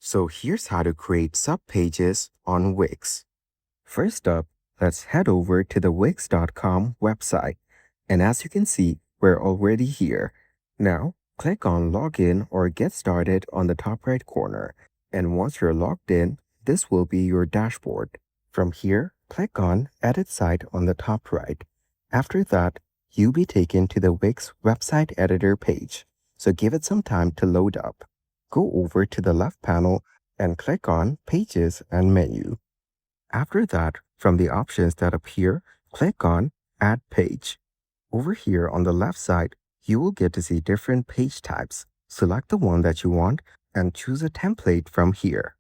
So here's how to create subpages on Wix. First up, let's head over to the wix.com website. And as you can see, we're already here. Now, click on Login or Get Started on the top right corner. And once you're logged in, this will be your dashboard. From here, click on Edit Site on the top right. After that, you'll be taken to the Wix website editor page. So give it some time to load up. Go over to the left panel and click on Pages and Menu. After that, from the options that appear, click on Add Page. Over here on the left side, you will get to see different page types. Select the one that you want and choose a template from here.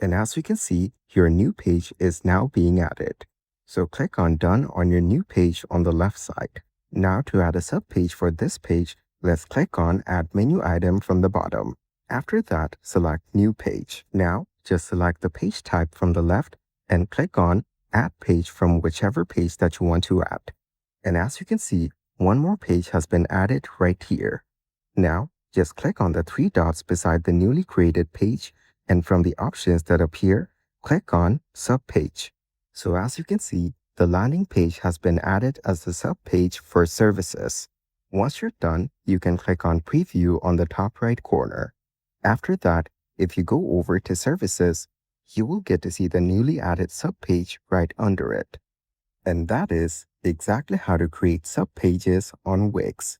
And as you can see, your new page is now being added. So click on Done on your new page on the left side. Now to add a subpage for this page, let's click on Add Menu Item from the bottom. After that, select New Page. Now, just select the page type from the left and click on Add Page from whichever page that you want to add. And as you can see, one more page has been added right here. Now, just click on the three dots beside the newly created page, and from the options that appear, click on Subpage. So as you can see, the landing page has been added as the subpage for services. Once you're done, you can click on Preview on the top right corner. After that, if you go over to Services, you will get to see the newly added subpage right under it. And that is exactly how to create subpages on Wix.